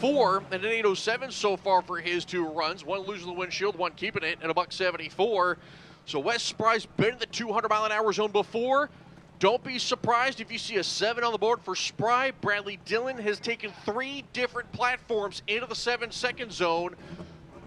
804 and an 807 so far for his 2 runs. 1 losing the windshield, 1 keeping it, and a $174. So Wes Spry's been in the 200-mile-an-hour zone before. Don't be surprised if you see a 7 on the board for Spry. Bradley Dillon has taken 3 different platforms into the 7-second zone,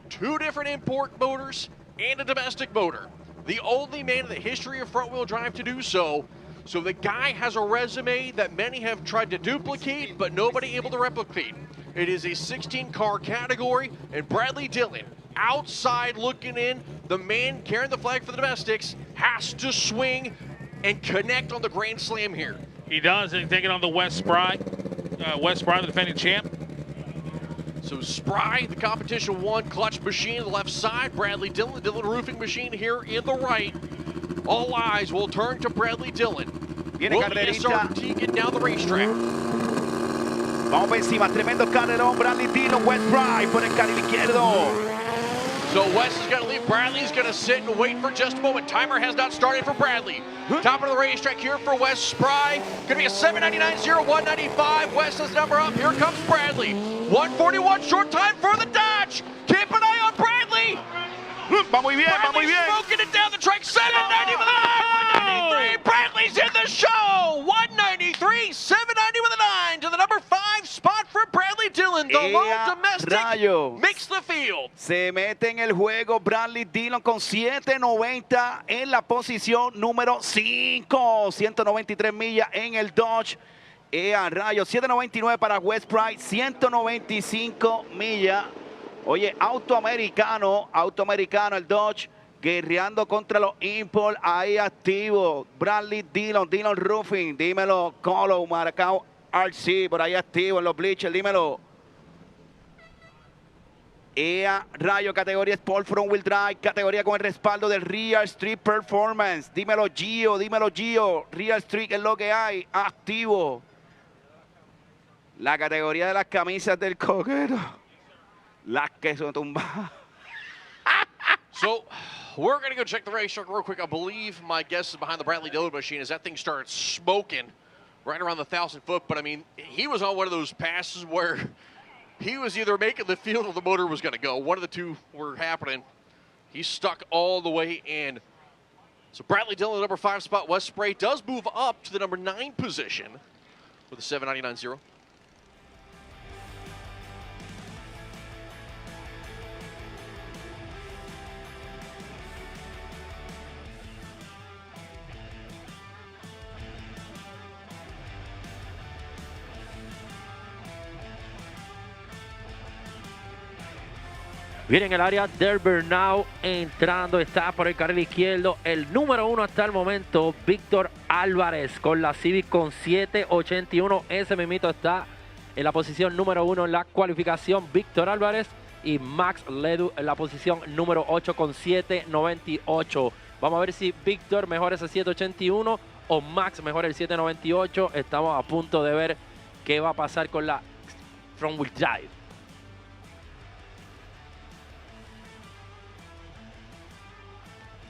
2 different import motors and a domestic motor. The only man in the history of front-wheel drive to do so. So the guy has a resume that many have tried to duplicate, but nobody able to replicate. It is a 16-car category, and Bradley Dillon, outside looking in, the man carrying the flag for the domestics, has to swing and connect on the Grand Slam here. He does, and taking on the Wes Spry. Wes Spry, the defending champ. So Spry, the competition 1 clutch machine on the left side. Bradley Dillon, the Dillon roofing machine here in the right. All eyes will turn to Bradley Dillon. Viene carrerita. Getting down the racetrack. Vamos por encima, tremendo carrerón. Bradley Dillon, Wes Spry por el carril izquierdo. So Wes is going to leave. Bradley's going to sit and wait for just a moment. Timer has not started for Bradley. Top of the racetrack here for Wes Spry. Going to be a 799.0, 195. Wes is number up. Here comes Bradley. 141 short time for the Dodge. Keep an eye on Bradley. Va muy bien, va muy bien. Smoking it down the track. 790 with a 9. 193. Bradley's in the show. 193, 790 with a 9 to the number 5 spot for Bradley Dillon. The low domestic makes the field. Se mete en el juego Bradley Dillon con 790 en la posición número 5. 193 millas en el Dodge. A rayos, 799 para Wes Spry, 195 millas. Oye, autoamericano el Dodge, guerreando contra los import, ahí activo. Bradley Dillon, Dillon Roofing, dímelo, Colo, Maracao, RC, por ahí activo en los bleachers, dímelo. Rayo, categoría Sport Front Wheel Drive, categoría con el respaldo del Real Street Performance. Dímelo, Gio, Real Street es lo que hay, activo. La categoría de las camisas del coquero. Las que son tumbadas. So, we're going to go check the racetrack real quick. I believe my guess is behind the Bradley Dillon machine as that thing started smoking right around the 1,000-foot. But, I mean, he was on one of those passes where he was either making the field or the motor was going to go. One of the two were happening. He's stuck all the way in. So, Bradley Dillon, the number 5 spot. Wes Spry does move up to the number 9 position with a 799.0. Viene en el área del burnout, entrando, está por el carril izquierdo. El número 1 hasta el momento, Víctor Álvarez, con la Civic con 781. Ese mismito está en la posición número 1 en la cualificación, Víctor Álvarez. Y Max Ledu en la posición número 8 con 798. Vamos a ver si Víctor mejora ese 781 o Max mejora el 798. Estamos a punto de ver qué va a pasar con la Front Wheel Drive.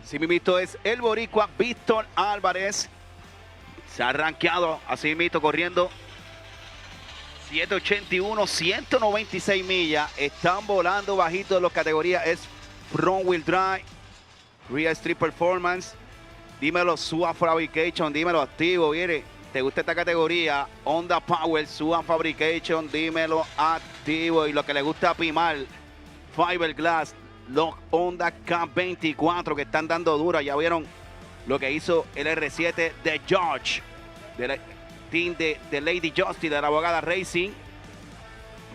Así mismo es el boricua Víctor Álvarez. Se ha rankeado así mismo corriendo 781, 196 millas. Están volando bajito de las categorías. Es Front Wheel Drive, Real Street Performance. Dímelo, Suan Fabrication. Dímelo, activo. Viene, ¿te gusta esta categoría? Honda Power, Suan Fabrication. Dímelo, activo. Y lo que le gusta a Pimar, Fiberglass. Los Honda K24 que están dando dura. Ya vieron lo que hizo el R7 de George, del team de Lady Justice, de la abogada Racing,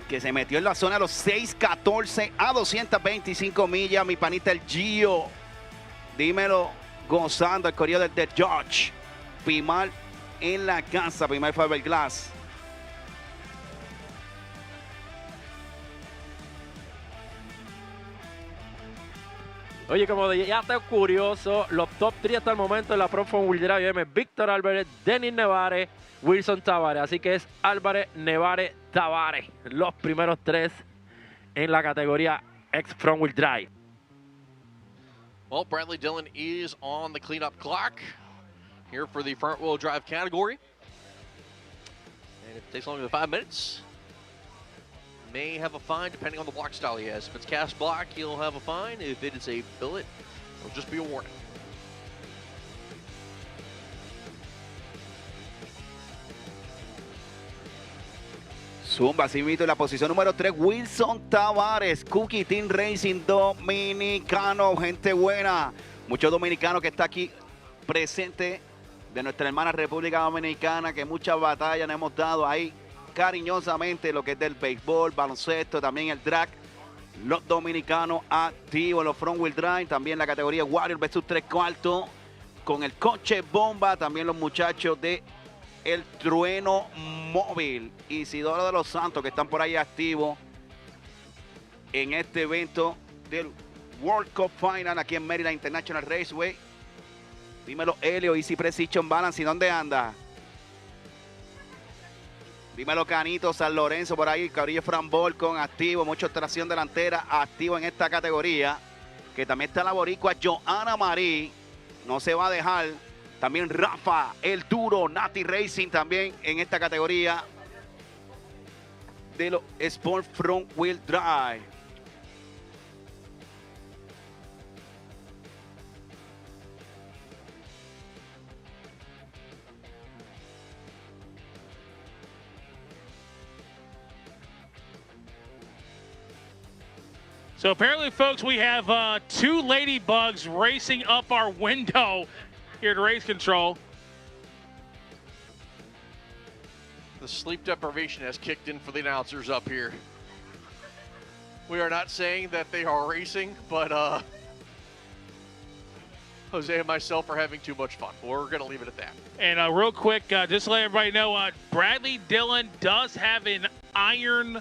que se metió en la zona de los 614 a 225 millas. Mi panita el Gio, dímelo, gozando el corrido de George. Pimar en la casa, Pimar Fiberglass. Oye, como ya está curioso, los top 3 hasta el momento en la Pro Front Wheel Drive: Víctor Álvarez, Denis Nevares, Wilson Tavares. Así que es Álvarez, Nevares, Tavares, los primeros 3 en la categoría X Front Wheel Drive. Well, Bradley Dillon is on the cleanup clock here for the front wheel drive category. And if it takes longer than 5 minutes, may have a fine depending on the block style he has. If it's cast block, he'll have a fine. If it is a billet, it'll just be a warning. Zumba, así mismo en la posición número 3, Wilson Tavares, Cookie Team Racing dominicano, gente buena. Muchos dominicanos que está aquí presente de nuestra hermana República Dominicana, que muchas batallas nos hemos dado ahí cariñosamente, lo que es del béisbol, baloncesto, también el drag. Los dominicanos activos en los front wheel drive, también la categoría Warrior versus 3/4 con el coche bomba, también los muchachos de el Trueno Móvil, Isidoro de los Santos, que están por ahí activos en este evento del World Cup Final aquí en Maryland International Raceway. Dímelo, Helio, Easy Precision Balance, ¿y dónde anda? Dímelo, Canito, San Lorenzo por ahí, Cabrillo Fran Volcon, activo, mucho tracción delantera, activo en esta categoría, que también está la boricua Johanna Marí, no se va a dejar. También Rafa, el duro, Nati Racing también en esta categoría de los Sport Front Wheel Drive. So apparently, folks, we have 2 ladybugs racing up our window here at Race Control. The sleep deprivation has kicked in for the announcers up here. We are not saying that they are racing, but Jose and myself are having too much fun. We're going to leave it at that. And real quick, just to let everybody know, Bradley Dillon does have an iron.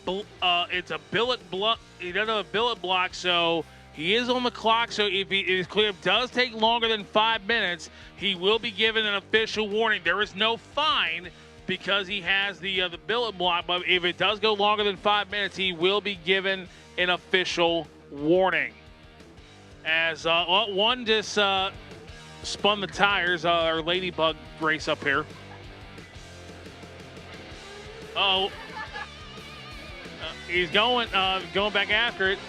It's a billet block. He doesn't have a billet block, so he is on the clock. So if his cleanup does take longer than 5 minutes, he will be given an official warning. There is no fine because he has the billet block. But if it does go longer than 5 minutes, he will be given an official warning. As one just spun the tires, our ladybug race up here. Uh-oh. He's going back after it.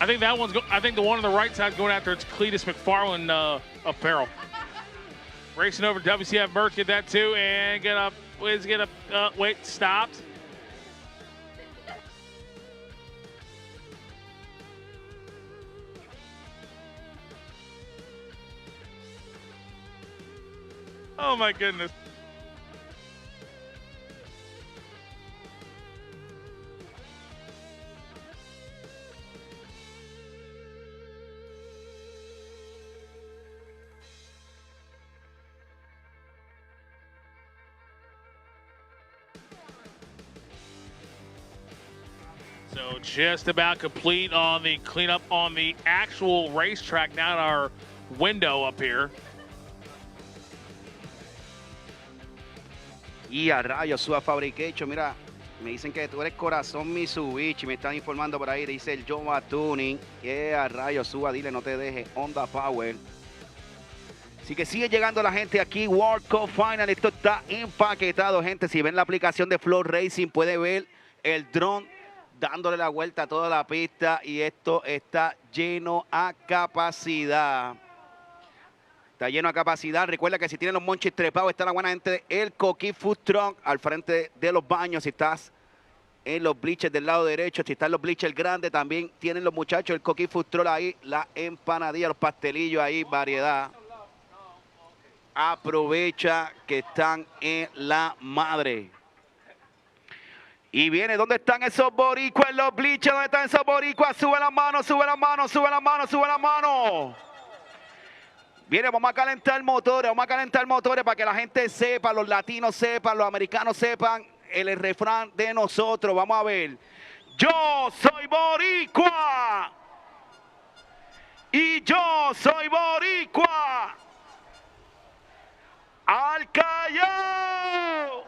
I think that one's. I think the one on the right side going after it's Cletus McFarland apparel. Racing over to WCF merch, get that too, and wait, stopped. Oh my goodness. So just about complete on the cleanup on the actual racetrack, not our window up here. Y a rayos, Suba Fabrication, mira, me dicen que tú eres corazón Mitsubishi, me están informando por ahí, dice el Jova Tuning. A rayos, Suba, dile, no te dejes, Honda Power. Así que sigue llegando la gente aquí, World Cup Final, esto está empaquetado, gente. Si ven la aplicación de Flow Racing, puede ver el dron dándole la vuelta a toda la pista y esto está lleno a capacidad. Está lleno a capacidad. Recuerda que si tienen los monchis trepados, está la buena gente de El Coquí Food Truck al frente de los baños. Si estás en los bleachers del lado derecho, si están los bleachers grandes, también tienen los muchachos el Coquí Food Truck ahí, la empanadilla, los pastelillos ahí, variedad. Aprovecha que están en la madre. Y viene, ¿dónde están esos boricuas en los bleachers? ¿Dónde están esos boricuas? Sube la mano, sube la mano, sube la mano, sube la mano. Viene, vamos a calentar motores para que la gente sepa, los latinos sepan, los americanos sepan el refrán de nosotros. Vamos a ver. Yo soy boricua. Y yo soy boricua. Al Callao.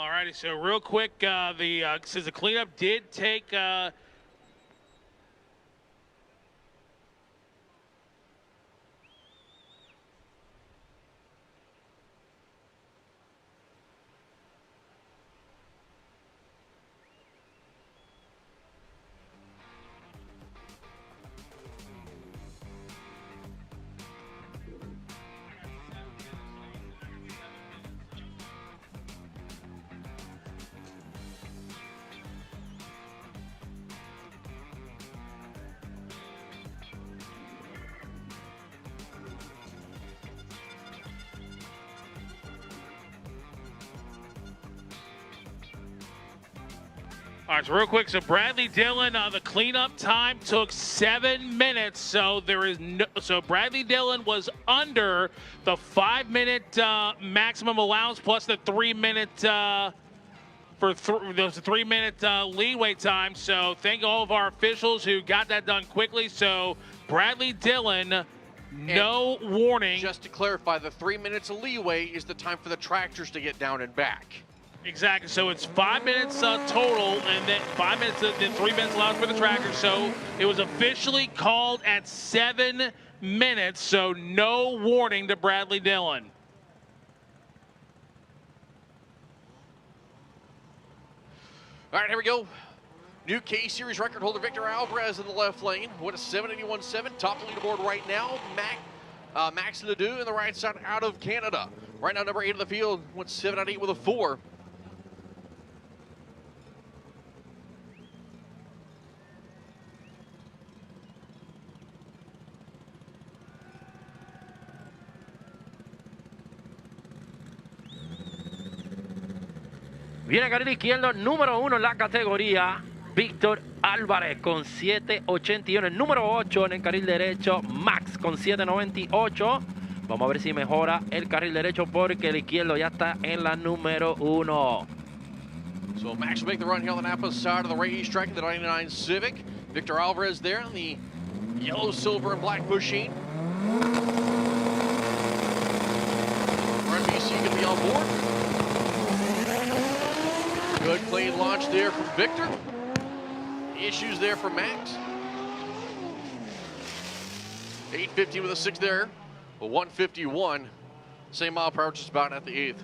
Alrighty, so real quick, since the cleanup did take All right, so real quick, so Bradley Dillon, the cleanup time took 7 minutes. So Bradley Dillon was under the 5-minute maximum allowance plus the 3-minute there's a 3-minute leeway time. So thank all of our officials who got that done quickly. So Bradley Dillon, no warning. Just to clarify, the 3 minutes of leeway is the time for the tractors to get down and back. Exactly. So it's 5 minutes total, and then 5 minutes, then 3 minutes allowed for the tractor. So it was officially called at 7 minutes. So no warning to Bradley Dillon. All right, here we go. New K-Series record holder Victor Alvarez in the left lane. What a 781.7. Top of the leaderboard right now. Max Ledoux in the right side out of Canada. Right now, number 8 of the field went 798 with a 4. Viene carril izquierdo, número 1 en la categoría, Víctor Álvarez con 7.81. El número 8 en el carril derecho, Max con 7.98. Vamos a ver si mejora el carril derecho porque el izquierdo ya está en la número 1. So Max will make the run here on the Napa side of the racetrack in the 99 Civic. Victor Alvarez there on the yellow, silver, and black machine. RNBC going to be on board. Good clean launch there from Victor. Issues there for Max. 850 with a 6 there. A 151. Same mile per hour just about at the 8th.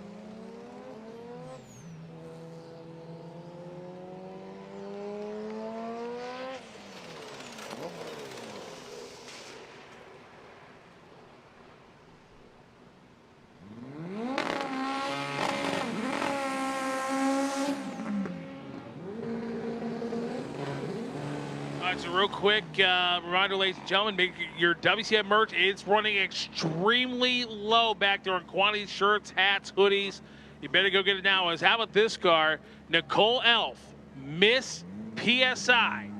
So real quick, reminder, ladies and gentlemen, your WCF merch is running extremely low back there on quantities, shirts, hats, hoodies. You better go get it now. How about this car? Nicole Elf, Miss PSI,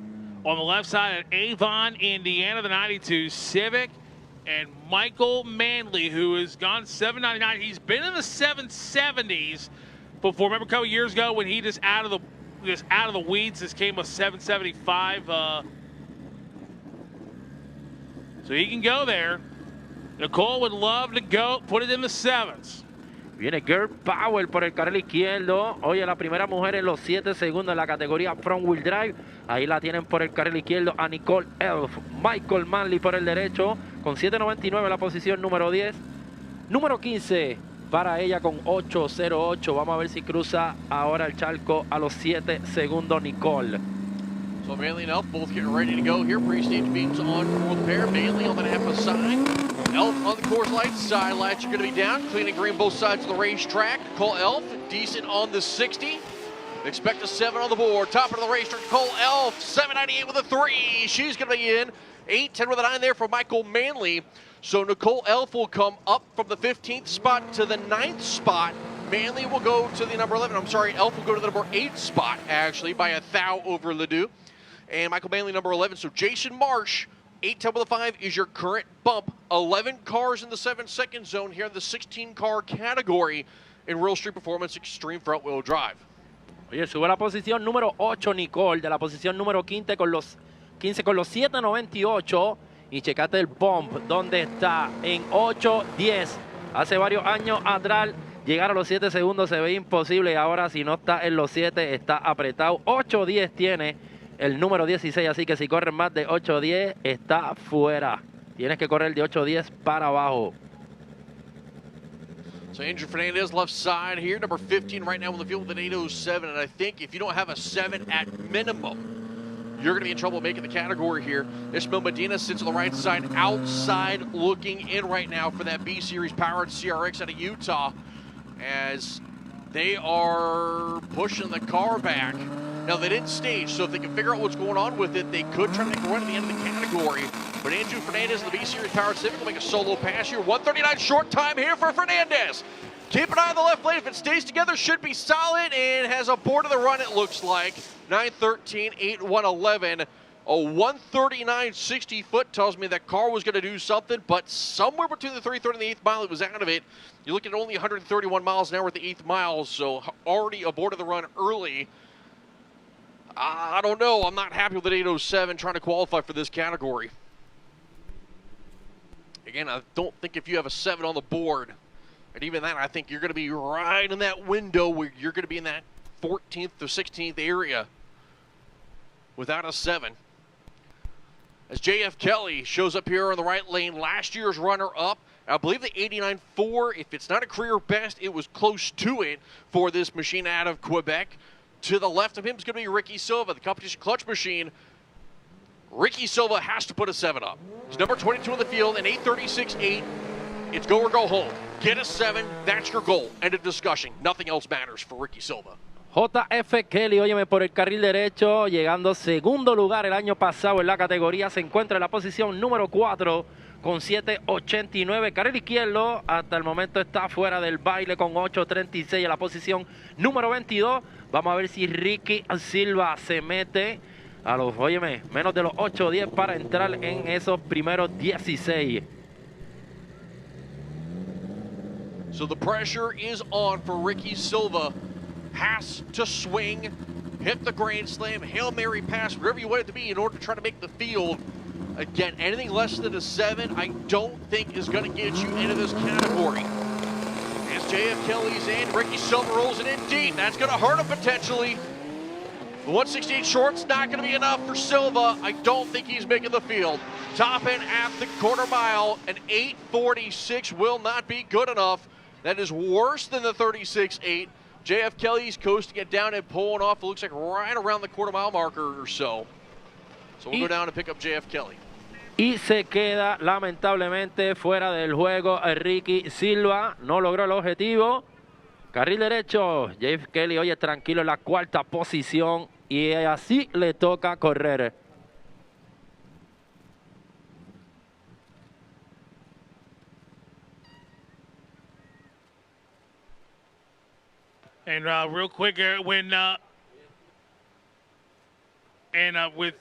on the left side at Avon, Indiana, the 92 Civic. And Michael Manley, who has gone 799. He's been in the 770s before. Remember a couple years ago when he just out of the weeds, this came a 775. So he can go there. Nicole would love to go, put it in the 7s. Viene Girl Power por el carril izquierdo. Oye, la primera mujer en los 7 segundos en la categoría Front Wheel Drive. Ahí la tienen por el carril izquierdo a Nicole Elf. Michael Manley por el derecho con 7.99 la posición número 10. Número 15 para ella con 8.08. Vamos a ver si cruza ahora el charco a los 7 segundos Nicole. So Manley and Elf both getting ready to go here. Pre-stage beams on for the pair. Manley on the Napa side. Elf on the course lights. Side lights are going to be down. Clean and green both sides of the racetrack. Cole Elf, decent on the 60. Expect a 7 on the board. Top of the racetrack, Cole Elf, 798 with a 3. She's going to be in. 8-10 with a 9 there for Michael Manley. So Nicole Elf will come up from the 15th spot to the 9th spot. Manley will go to the number 11. I'm sorry, Elf will go to the number 8 spot, actually, by a thou over Ledoux. And Michael Manley, number 11. So Jason Marsh, 8-10 with a 5 is your current bump. 11 cars in the 7-second zone here in the 16-car category in Real Street Performance Extreme Front Wheel Drive. Oye, sube a la posición número 8 Nicole, de la posición número 15 con los 7.98. Y checate el bump, donde está en 8.10. Hace varios años atrás llegar a los 7 segundos se ve imposible. Y ahora, si no está en los 7, está apretado. 8-10 tiene el número 16. Así que si corren más de 8-10, está fuera. Tienes que correr de 8-10 para abajo. So Andrew Fernandez left side here, number 15 right now in the field with an 807. And I think if you don't have a 7 at minimum, you're going to be in trouble making the category here. Ishmael Medina sits on the right side, outside looking in right now for that B-Series powered CRX out of Utah as they are pushing the car back. Now, they didn't stage, so if they can figure out what's going on with it, they could try to make a run at the end of the category. But Andrew Fernandez in the B-Series powered Civic will make a solo pass here. 1:39 short time here for Fernandez. Keep an eye on the left lane. If it stays together, should be solid and has a board of the run, it looks like. 9:13, 8:1:11. A 1:39 60 foot tells me that car was going to do something, but somewhere between the 3rd and the 8th mile, it was out of it. You're looking at only 131 miles an hour at the 8th mile, so already aboard of the run early. I don't know. I'm not happy with an 807 trying to qualify for this category. Again, I don't think if you have a 7 on the board, and even that, I think you're going to be right in that window where you're going to be in that 14th or 16th area without a 7. As JF Kelly shows up here on the right lane, last year's runner-up. I believe the 89.4, if it's not a career best, it was close to it for this machine out of Quebec. To the left of him is going to be Ricky Silva, the competition clutch machine. Ricky Silva has to put a 7 up. He's number 22 in the field, an 8:36.8. It's go or go home. Get a 7, that's your goal. End of discussion. Nothing else matters for Ricky Silva. JF Kelly, óyeme, por el carril derecho, llegando segundo lugar el año pasado en la categoría, se encuentra en la posición número 4 con 7.89. Carril izquierdo hasta el momento está fuera del baile con 8.36 en la posición número 22. Vamos a ver si Ricky Silva se mete a los, óyeme, menos de los 8.10 para entrar en esos primeros 16. So the pressure is on for Ricky Silva. Has to swing, hit the grand slam, Hail Mary pass, whatever you want it to be in order to try to make the field. Again, anything less than a 7, I don't think is going to get you into this category. As JF Kelly's in, Ricky Silva rolls it in deep. That's going to hurt him potentially. The 168 short's not going to be enough for Silva. I don't think he's making the field. Top end at the quarter mile, an 8:46 will not be good enough. That is worse than the 36.8. JF Kelly's coasting it down and pulling off, it looks like right around the quarter mile marker or so. So we'll go down and pick up JF Kelly. Y se queda lamentablemente fuera del juego Ricky Silva. No logró el objetivo. Carril derecho, JF Kelly, oye, tranquilo en la 4ª posición. Y así le toca correr. And real quick, when with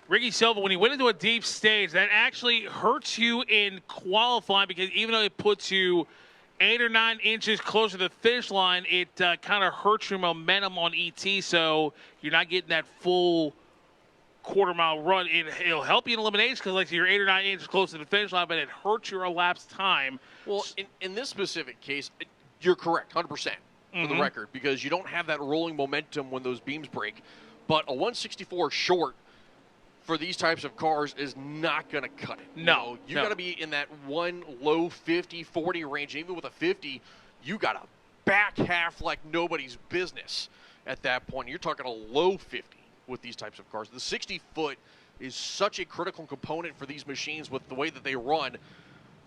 Ricky Silva, when he went into a deep stage, that actually hurts you in qualifying because even though it puts you 8 or 9 inches closer to the finish line, it kind of hurts your momentum on ET, so you're not getting that full quarter-mile run. It'll help you in eliminations because like you're 8 or 9 inches closer to the finish line, but it hurts your elapsed time. Well, in this specific case, you're correct, 100% for the record, because you don't have that rolling momentum when those beams break. But a 164 short for these types of cars is not going to cut it. No. You got to be in that one low 50, 40 range. Even with a 50, you got to back half like nobody's business at that point. You're talking a low 50 with these types of cars. The 60-foot is such a critical component for these machines with the way that they run,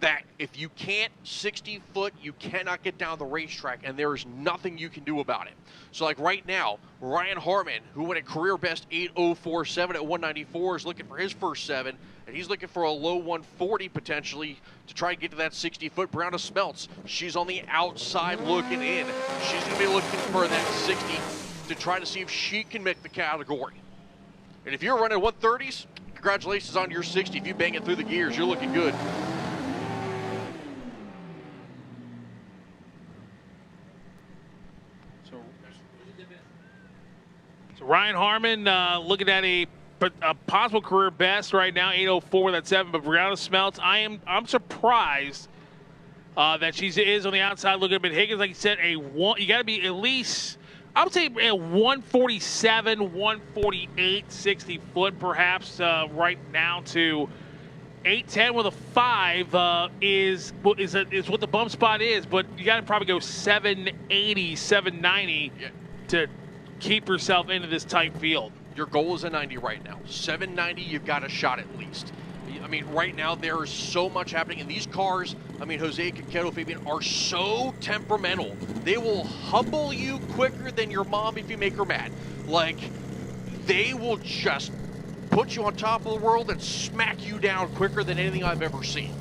that if you can't 60-foot, you cannot get down the racetrack, and there is nothing you can do about it. So like right now, Ryan Harmon, who went a career best 8:047 at 194, is looking for his first 7, and he's looking for a low 140 potentially to try to get to that 60-foot. Brianna Smeltz, she's on the outside looking in. She's going to be looking for that 60 to try to see if she can make the category. And if you're running 130s, congratulations on your 60. If you bang it through the gears, you're looking good. So Ryan Harmon looking at a possible career best right now, 8:04 with that 7. But Brianna Smeltz, I'm surprised that she is on the outside looking a bit. Higgins, like you said, you got to be at least, I would say, at 147, 148, 60 foot, perhaps, right now to 810 with a 5 is what the bump spot is, but you got to probably go 780, 790 to keep yourself into this tight field. Your goal is a 90 right now. 790, you've got a shot at least. I mean, right now there is so much happening, and these cars, I mean, Jose, Caqueto, Fabian, are so temperamental. They will humble you quicker than your mom if you make her mad. Like, they will just put you on top of the world and smack you down quicker than anything I've ever seen.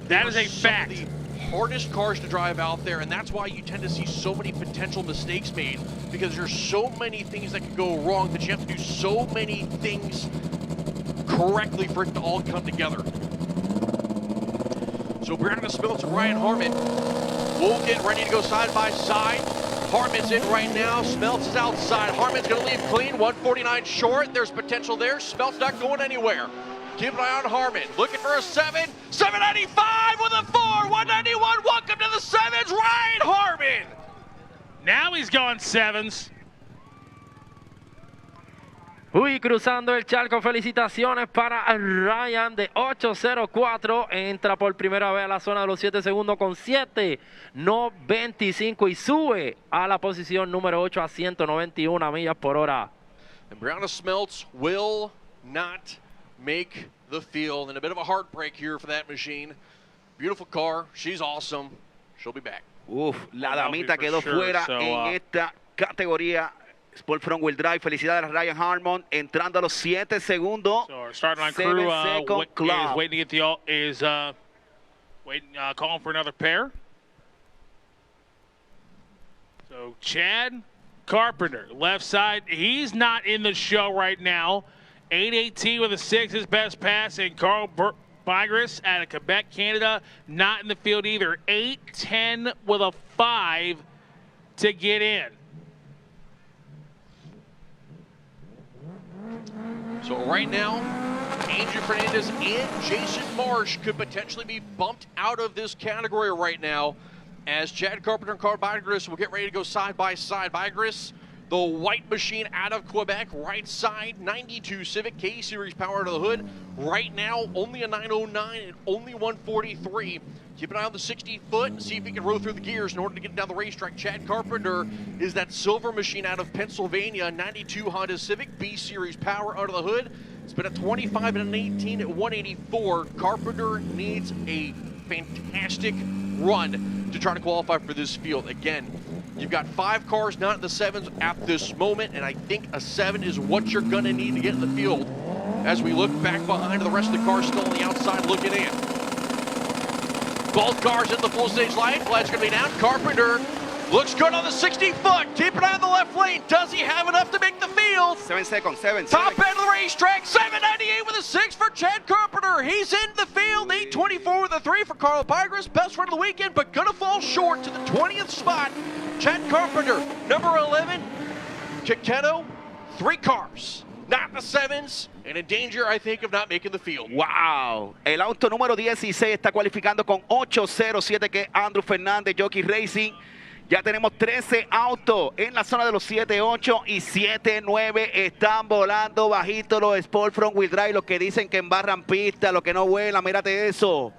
That is a fact. Some of the hardest cars to drive out there, and that's why you tend to see so many potential mistakes made, because there's so many things that can go wrong that you have to do so many things correctly for it to all come together. So Brandon Smiltz and Ryan Harmon will get ready to go side by side. Harmon's in right now. Smeltz is outside. Harmon's going to leave clean. 149 short. There's potential there. Smeltz not going anywhere. Keep an eye on Harmon. Looking for a 7. 795 with a 4. 191. Welcome to the 7s. Ryan Harmon. Now he's going 7s. Uy, cruzando el charco, felicitaciones para Ryan de 804. Entra por primera vez a la zona de los 7 segundos con 7.95 y sube a la posición número 8 a 191 millas por hora. And Brianna Smeltz will not make the field. And a bit of a heartbreak here for that machine. Beautiful car. She's awesome. She'll be back. Uf, la damita quedó fuera en esta categoría. Sport Front Wheel Drive. Felicidades a Ryan Harmon entrando a los 7 segundos. So our starting line crew is waiting to get calling for another pair. So Chad Carpenter, left side. He's not in the show right now. 818 with a 6, his best pass, and Carl Bygris out of Quebec, Canada, not in the field either. 810 with a 5 to get in. So right now, Andrew Fernandez and Jason Marsh could potentially be bumped out of this category right now, as Chad Carpenter and Carl Bygris will get ready to go side by side. Bygris, the white machine out of Quebec, right side, 92 Civic K-Series power under the hood. Right now, only a 909 and only 143. Keep an eye on the 60-foot and see if he can row through the gears in order to get down the racetrack. Chad Carpenter is that silver machine out of Pennsylvania, 92 Honda Civic B-Series power under the hood. It's been a 25 and an 18 at 184. Carpenter needs a fantastic run to try to qualify for this field. Again, you've got 5 cars not in the 7s at this moment, and I think a 7 is what you're going to need to get in the field as we look back behind the rest of the cars still on the outside looking in. Both cars in the full stage line. Flag's going to be down. Carpenter looks good on the 60-foot. Keep an eye on the left lane. Does he have enough to make the field? 7 seconds, 7. Top end of the racetrack. 798 with a 6 for Chad Carpenter. He's in the field. 824 with a 3 for Carl Bygris. Best run of the weekend, but going to fall short to the 20th spot. Chad Carpenter, number 11. Caqueto, 3 cars. Not the 7s, and in danger, I think, of not making the field. Wow. El auto número 16 está cualificando con 807, que es Andrew Fernández, Jockey Racing. Ya tenemos 13 autos en la zona de los 7-8 y 7-9. Están volando bajito los Sport Front Wheel Drive, los que dicen que embarran pista, los que no vuelan. Mírate eso.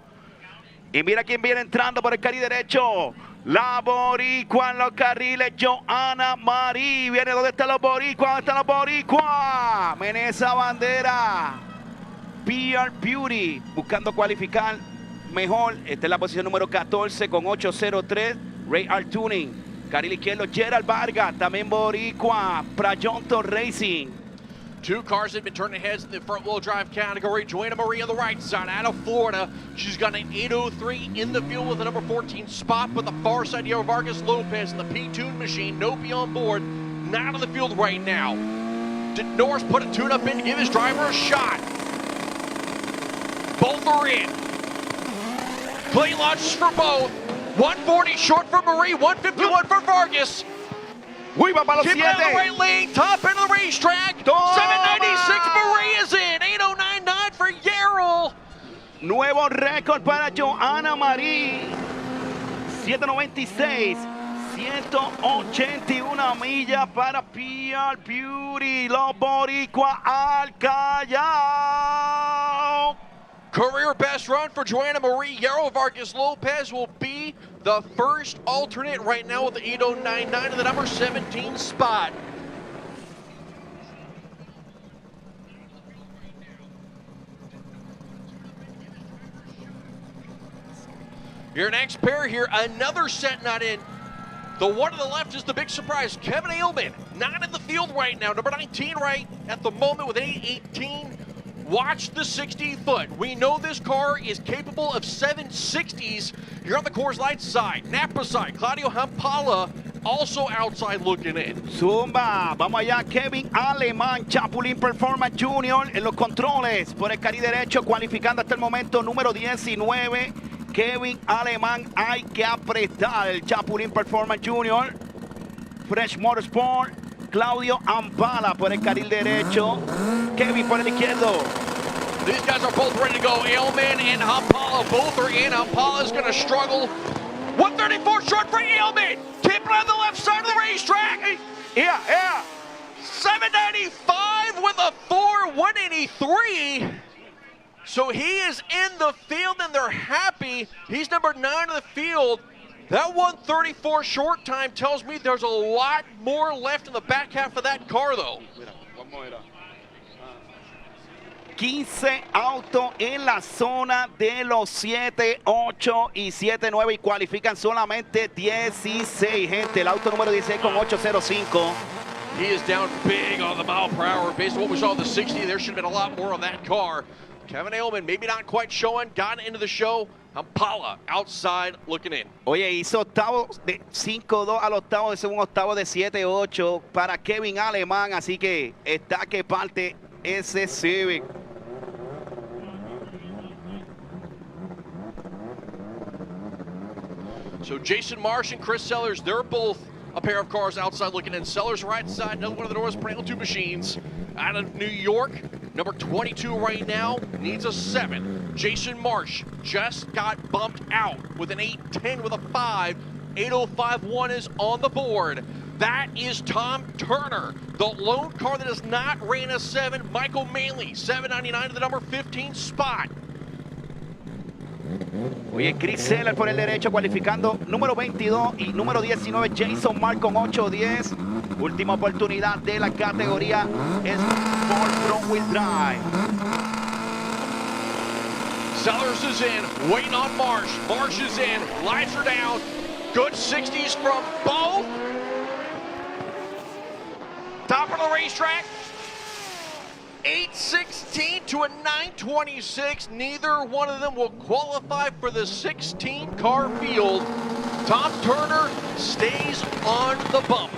Y mira quién viene entrando por el carril derecho. La boricua en los carriles, Johanna Marí. Viene, ¿dónde están los boricuas? ¿Dónde están los boricuas? Meneza Bandera. PR Beauty, buscando cualificar mejor. Esta es la posición número 14 con 803. Ray R Tuning. Carril izquierdo, Gerald Vargas, también boricua. Prajonto Racing. 2 cars have been turning heads in the front-wheel drive category. Joanna Marie on the right side out of Florida. She's got an 803 in the field with a number 14 spot. But the far side, Diego Vargas Lopez in the P-Tune machine. Nope on board. Not on the field right now. Did Norris put a tune-up in to give his driver a shot? Both are in. Clean launches for both. 140 short for Marie, 151 for Vargas. Uy, va para los Keep 7. it on the right lane, top end of the racetrack. Toma. 796, Marie is in. 8099 for Yarrell. Nuevo récord para Johanna Marí. 796. 181 millas para PR Beauty, los Boricua al Callao. Career best run for Joanna Marie Yarrow. Vargas Lopez will be the first alternate right now with the 8099 in the number 17 spot. Your next pair here, another set not in. The one to the left is the big surprise. Kevin Ailman, not in the field right now. Number 19 right at the moment with 818. Watch the 60-foot. We know this car is capable of 760s. Here on the Coors Light side, Napa side, Claudio Hampala also outside looking in. Zumba, vamos allá, Kevin Alemán, Chapulín Performance Junior en los controles por el carril derecho, cualificando hasta el momento número 19. Kevin Alemán, hay que apretar el Chapulín Performance Junior. Fresh Motorsport, Claudio Ampala por el carril derecho. Kevin por el izquierdo. These guys are both ready to go. Ailman and Hampala both are in. Hampala's going to struggle. 134 short for Ailman. Keeping on the left side of the racetrack. Yeah. 795 with a 183. So he is in the field and they're happy. He's number 9 in the field. That 134 short time tells me there's a lot more left in the back half of that car, though. 15 autos en la zona de los 7, 8 y 7, 9 y cualifican solamente 16, gente. El auto número 16 con 805. He is down big on the mile per hour. Based on what we saw in the 60, there should have been a lot more on that car. Kevin Ailman maybe not quite showing, got into the show. Hampala outside looking in. Oye, hizo octavo de 5-2 al octavo, de un octavo de 7-8 para Kevin Alemán, así que está que parte ese Civic. So Jason Marsh and Chris Sellers, they're both a pair of cars outside looking in. Sellers right side, another one of the Norris Brandle 2 machines out of New York. Number 22 right now needs a 7. Jason Marsh just got bumped out with an 810 with a 5. 8051 is on the board. That is Tom Turner, the lone car that has not ran a 7. Michael Manley, 799 to the number 15 spot. Oye, Chris Seller por el derecho cualificando número 22 y número 19 Jason Mark con 8-10. Última oportunidad de la categoría es por front wheel drive. Sellers is in, waiting on Marsh. Marsh is in, lights are down. Good 60s from both. Top of the racetrack. 816 to a 926. Neither one of them will qualify for the 16-car field. Tom Turner stays on the bump.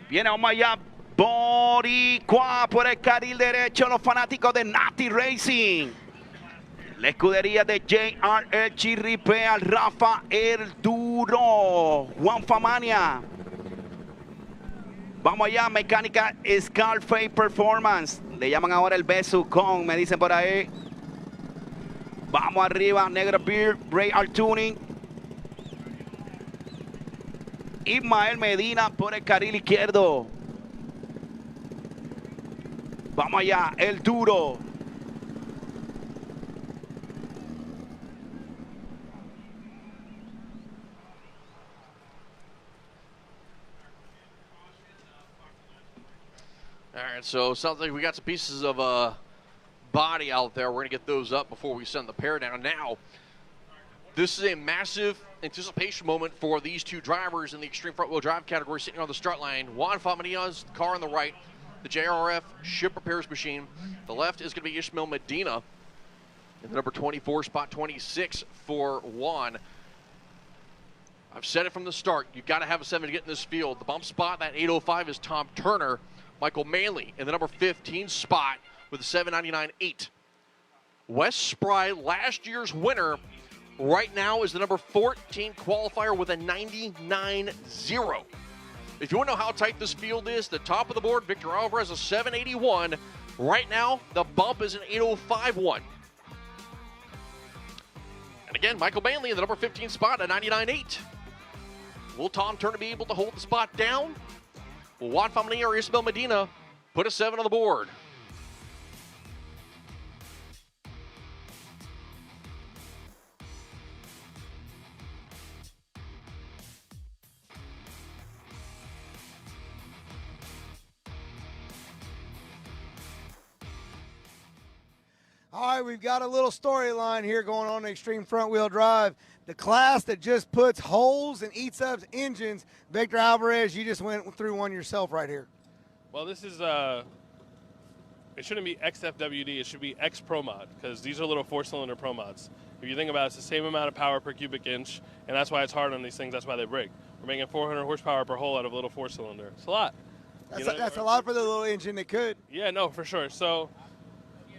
Viene Omaya Boricua por el carril derecho, los fanáticos de Nati Racing. La escudería de JRL Chirripea, Rafa El Duro, Juan Famania. Vamos allá, mecánica Scarface Performance. Le llaman ahora el Besucon, me dicen por ahí. Vamos arriba, Negra Beard, Ray Art Tuning. Ismael Medina por el carril izquierdo. Vamos allá, El Duro. All right, so sounds like we got some pieces of body out there. We're going to get those up before we send the pair down. Now, this is a massive anticipation moment for these two drivers in the extreme front-wheel drive category sitting on the start line. Juan Famania's car on the right, the JRF ship repairs machine. The left is going to be Ishmael Medina in the number 24 spot, 26 for Juan. I've said it from the start. You've got to have a 7 to get in this field. The bump spot, that 805 is Tom Turner. Michael Manley in the number 15 spot with a 799.8. Wes Spry, last year's winner, right now is the number 14 qualifier with a 99.0. If you want to know how tight this field is, the top of the board, Victor Alvarez, a 781. Right now, the bump is an 805.1. again, Michael Manley in the number 15 spot at 99.8. Will Tom Turner be able to hold the spot down? Will Juan Famania or Isabel Medina put a 7 on the board? All right, we've got a little storyline here going on in Extreme Front Wheel Drive. The class that just puts holes and eats up engines. Victor Alvarez, you just went through one yourself right here. Well, this is, it shouldn't be XFWD, it should be X Pro Mod, because these are little 4-cylinder Pro Mods. If you think about it, it's the same amount of power per cubic inch, and that's why it's hard on these things, that's why they break. We're making 400 horsepower per hole out of a little 4-cylinder. It's a lot. That's a lot for the little engine that could. Yeah, no, for sure. So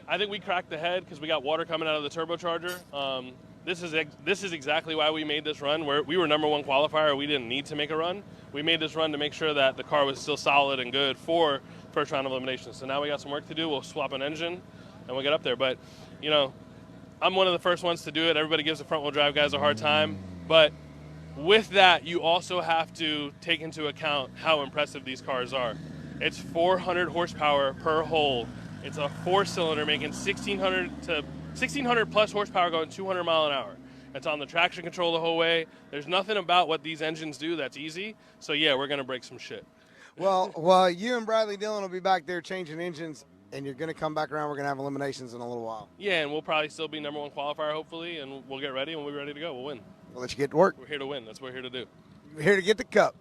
I think we cracked the head because we got water coming out of the turbocharger. This is exactly why we made this run. We were number 1 qualifier. We didn't need to make a run. We made this run to make sure that the car was still solid and good for first round of elimination. So now we got some work to do. We'll swap an engine and we'll get up there. But, you know, I'm one of the first ones to do it. Everybody gives the front wheel drive guys a hard time. But with that, you also have to take into account how impressive these cars are. It's 400 horsepower per hole. It's a 4-cylinder making 1,600 plus horsepower going 200 mile an hour. It's on the traction control the whole way. There's nothing about what these engines do that's easy. So yeah, we're gonna break some shit. Well, you and Bradley Dillon will be back there changing engines, and you're gonna come back around. We're gonna have eliminations in a little while. Yeah, and we'll probably still be number 1 qualifier hopefully, and we'll get ready. And when we're ready to go, we'll win. We'll let you get to work. We're here to win. That's what we're here to do. We're here to get the cup.